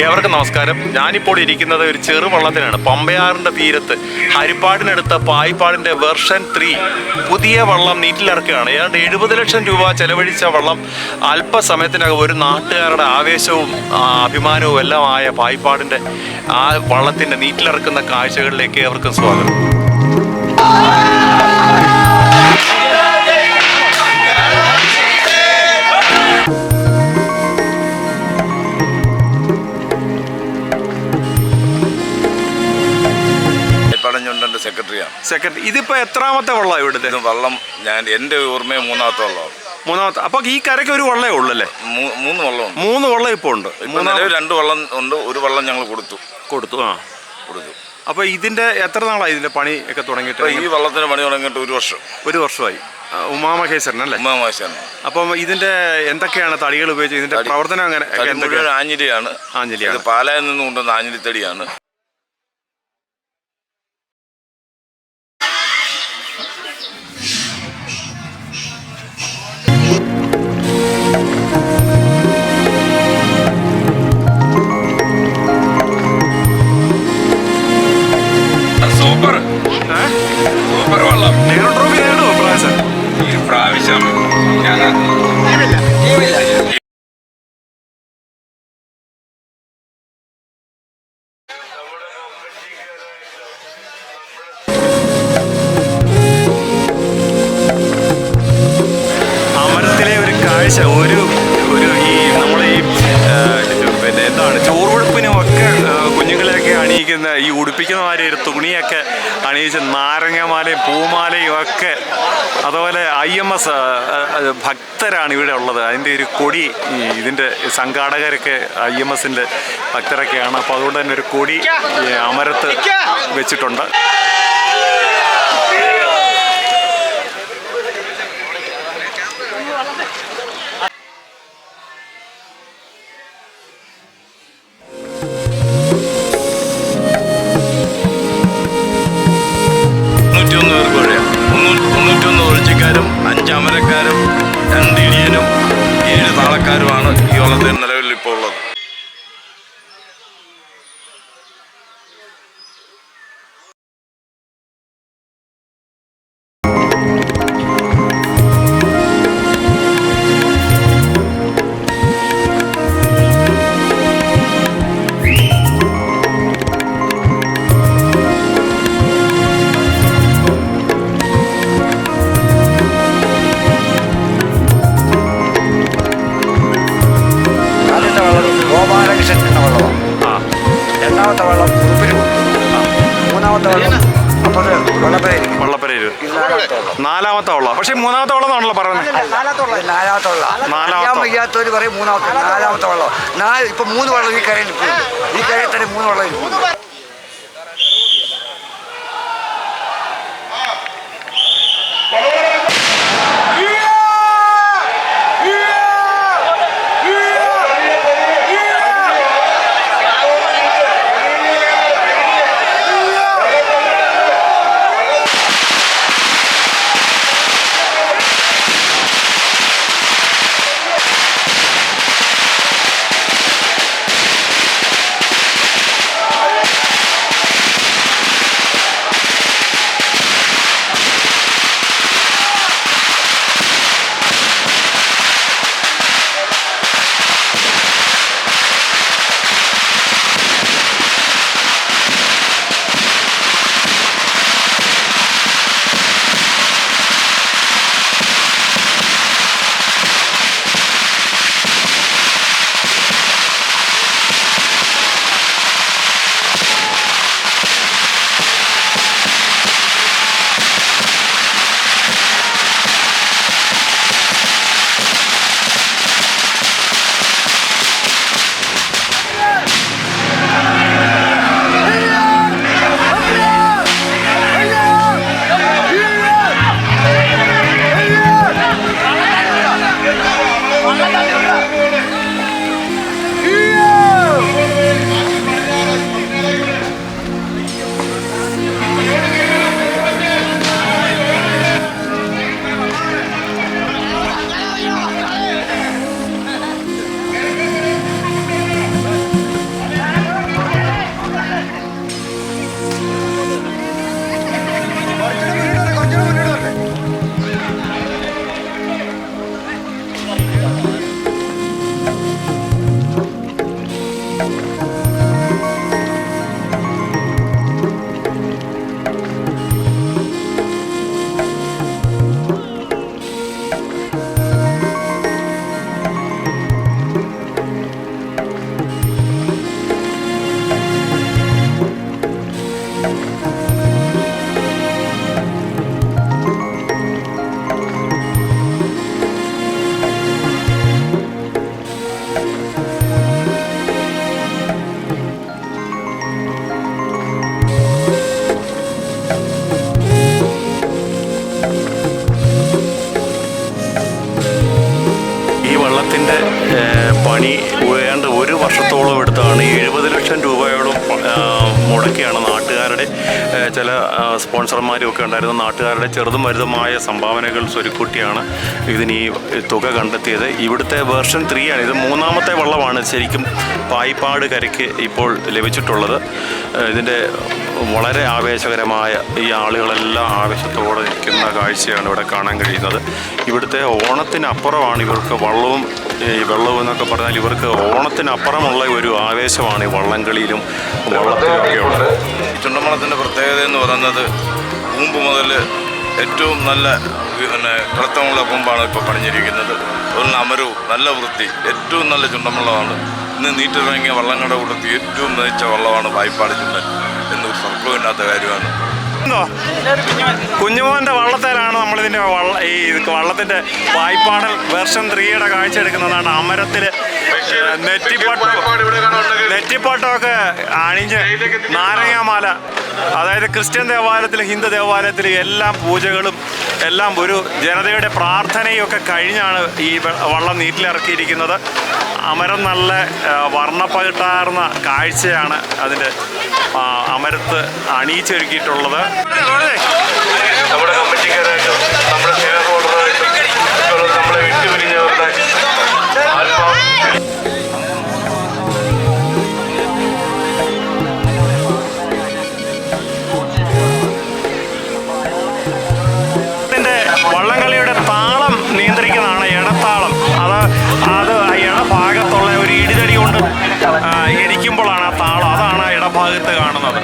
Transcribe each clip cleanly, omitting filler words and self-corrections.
ഏവർക്കും നമസ്കാരം. ഞാനിപ്പോൾ ഇരിക്കുന്നത് ഒരു ചെറുവള്ളത്തിനാണ്. പമ്പയാറിൻ്റെ തീരത്ത് ഹരിപ്പാടിനടുത്ത പായിപ്പാടിൻ്റെ വെർഷൻ 3 പുതിയ വള്ളം നീറ്റിലിറക്കുകയാണ്. ഏതാണ്ട് 70 ലക്ഷം രൂപ ചെലവഴിച്ച വള്ളം അല്പസമയത്തിനകം ഒരു നാട്ടുകാരുടെ ആവേശവും അഭിമാനവും എല്ലാമായ പായിപ്പാടിൻ്റെ ആ വള്ളത്തിൻ്റെ നീറ്റിലിറക്കുന്ന കാഴ്ചകളിലേക്ക് ഏവർക്കും സ്വാഗതം. സെക്രട്ടറി ഇതിപ്പോ എത്രാമത്തെ വള്ളം ഇവിടുത്തെ? വള്ളം എൻ്റെ ഓർമ്മയെ മൂന്നാമത്തെ വള്ളമാണ്. മൂന്നാമത്തെ. അപ്പൊ ഈ കരയ്ക്ക് ഒരു വള്ളമേ ഉള്ളല്ലേ? മൂന്ന് വള്ളം. 3 വള്ളം ഇപ്പോൾ ഉണ്ട്. 2 വള്ളം ഉണ്ട്. ഒരു വള്ളം ഞങ്ങൾ കൊടുത്തു. അപ്പൊ ഇതിന്റെ എത്ര നാളായി ഇതിന്റെ പണി ഒക്കെ തുടങ്ങിയിട്ട്? ഈ വള്ളത്തിന്റെ പണി തുടങ്ങിയിട്ട് 1 വർഷമായി. ഉമാമഹേശ്വരൻ അല്ലേ? ഉമാമഹേശ്വരൻ. അപ്പം ഇതിന്റെ എന്തൊക്കെയാണ് തടികൾ ഉപയോഗിച്ച് ഇതിന്റെ പ്രവർത്തനം? അങ്ങനെ ആഞ്ഞിലിയാണ്. പാലായിൽ നിന്നും കൊണ്ടുവന്ന ആഞ്ഞിലിത്തടിയാണ്. അമരത്തിലെ ഒരു കാഴ്ച ഈ നമ്മളെ പിന്നെ എന്താണ് ചോറുകൊടുപ്പിനുമൊക്കെ കുഞ്ഞുങ്ങളെയൊക്കെ അണിയിക്കുന്ന ഈ ഉടുപ്പിക്കുന്നമാരെ ഒരു തുണിയൊക്കെ അണിയിച്ച് നാരങ്ങമാലയും പൂമാലയും ഒക്കെ, അതുപോലെ IMS ഭക്തരാണ് ഇവിടെ ഉള്ളത്. അതിൻ്റെ ഒരു കൊടി ഇതിൻ്റെ സംഘാടകരൊക്കെ IMSൻ്റെ ഭക്തരൊക്കെയാണ്. അപ്പോൾ അതുകൊണ്ട് തന്നെ ഒരു കൊടി അമരത്ത് വെച്ചിട്ടുണ്ട്. ഒഴിച്ചിക്കാരും 5 അമരക്കാരും 2 ഇടിയനും 7 താളക്കാരുമാണ് ഈ വള്ളത്തിൽ നിലവിൽ ഇപ്പോൾ ഉള്ളത്. രണ്ടാമത്തെ വെള്ളം ഉറുപ്പിന് കൊടുത്തു. മൂന്നാമത്തെ വെള്ളം വള്ളപ്പരയിൽ. 4ാമത്തെ വള്ളം. പക്ഷെ 3ാമത്തെ വള്ളം എന്നാണല്ലോ പറയുന്നത്. നാലാമത്തെ വെള്ളം വയ്യാത്തവര് പറയും 4ാമത്തെ വെള്ളം. ഇപ്പൊ 3 വെള്ളം ഈ കരയിൽ തന്നെ 3 വെള്ളം ഇരിക്കുന്നു. വള്ളത്തിൻ്റെ പണി ഏതാണ്ട് 1 വർഷത്തോളം എടുത്താണ്. 70 ലക്ഷം രൂപയോളം മുടക്കിയാണ് നാട്ടുകാരുടെ ചില സ്പോൺസർമാരും ഒക്കെ ഉണ്ടായിരുന്ന നാട്ടുകാരുടെ ചെറുതും വലുതുമായ സംഭാവനകൾ സ്വരുക്കൂട്ടിയാണ് ഇതിന് ഈ തുക കണ്ടെത്തിയത്. ഇവിടുത്തെ വേർഷൻ 3 ആണ്. ഇത് 3ാമത്തെ വള്ളമാണ് ശരിക്കും പായിപ്പാട് കരയ്ക്ക് ഇപ്പോൾ ലഭിച്ചിട്ടുള്ളത്. ഇതിൻ്റെ വളരെ ആവേശകരമായ ഈ ആളുകളെല്ലാം ആവേശത്തോടെ നിൽക്കുന്ന കാഴ്ചയാണ് ഇവിടെ കാണാൻ കഴിയുന്നത്. ഇവിടുത്തെ ഓണത്തിനപ്പുറമാണ് ഇവർക്ക് വള്ളവും ഈ വെള്ളവും എന്നൊക്കെ പറഞ്ഞാൽ ഇവർക്ക് ഓണത്തിനപ്പുറമുള്ള ഒരു ആവേശമാണ് ഈ വള്ളംകളിയിലും വള്ളത്തിലൊക്കെ ഉള്ളത്. ചുണ്ടൻവള്ളത്തിൻ്റെ പ്രത്യേകത എന്ന് പറയുന്നത് കൂമ്പ് മുതൽ ഏറ്റവും നല്ല കളത്തമുള്ള കൂമ്പാണ് ഇപ്പോൾ പണിഞ്ഞിരിക്കുന്നത്. അതുപോലെ അമരവും നല്ല വൃത്തി, ഏറ്റവും നല്ല ചുണ്ടൻവള്ളമാണ്. ഇന്ന് നീറ്റിറങ്ങിയ വള്ളങ്ങളുടെ കൂട്ടത്തിൽ ഏറ്റവും മികച്ച വള്ളമാണ് പായിപ്പാട് ചുണ്ടൻ എന്നൊരു സർപ്പമില്ലാത്ത കാര്യമാണ്. കുഞ്ഞുമോൻ്റെ വള്ളത്തേലാണ് നമ്മളിതിൻ്റെ ഈ വള്ളത്തിൻ്റെ പായിപ്പാടൽ വേർഷൻ 3യുടെ കാഴ്ച എടുക്കുന്നതാണ്. അമരത്തിൽ നെറ്റിപ്പാട്ടമൊക്കെ അണിഞ്ഞ് നാരങ്ങാമാല, അതായത് ക്രിസ്ത്യൻ ദേവാലയത്തിലും ഹിന്ദു ദേവാലയത്തിലും എല്ലാം പൂജകളും എല്ലാം ഒരു ജനതയുടെ പ്രാർത്ഥനയും ഒക്കെ കഴിഞ്ഞാണ് ഈ വള്ളം നീറ്റിലിറക്കിയിരിക്കുന്നത്. അമരം നല്ല വർണ്ണപ്പകിട്ടാർന്ന കാഴ്ചയാണ് അതിൻ്റെ അമരത്ത് അണിയിച്ചൊരുക്കിയിട്ടുള്ളത്. നമ്മുടെ കമ്മിറ്റിക്കാരായിട്ടും നമ്മുടെ സ്നേഹത്തോടായിട്ടും നമ്മളെ വിട്ടുപിരിഞ്ഞവരുടെ വള്ളംകളിയുടെ താളം നിയന്ത്രിക്കുന്നതാണ് ഇടത്താളം. അത് ഇടഭാഗത്തുള്ള ഒരു ഇടിതടി കൊണ്ട് ഇടിക്കുമ്പോഴാണ് ആ താളം, അതാണ് ഇടഭാഗത്ത് കാണുന്നത്.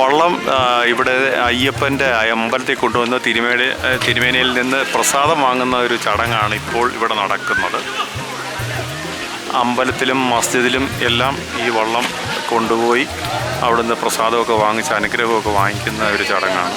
വള്ളം ഇവിടെ അയ്യപ്പൻ്റെ അമ്പലത്തിൽ കൊണ്ടുവന്ന് തിരുമേനിയിൽ നിന്ന് പ്രസാദം വാങ്ങുന്ന ഒരു ചടങ്ങാണ് ഇപ്പോൾ ഇവിടെ നടക്കുന്നത്. അമ്പലത്തിലും മസ്ജിദിലും എല്ലാം ഈ വള്ളം കൊണ്ടുപോയി അവിടുന്ന് പ്രസാദമൊക്കെ വാങ്ങിച്ച് അനുഗ്രഹമൊക്കെ വാങ്ങിക്കുന്ന ഒരു ചടങ്ങാണ്.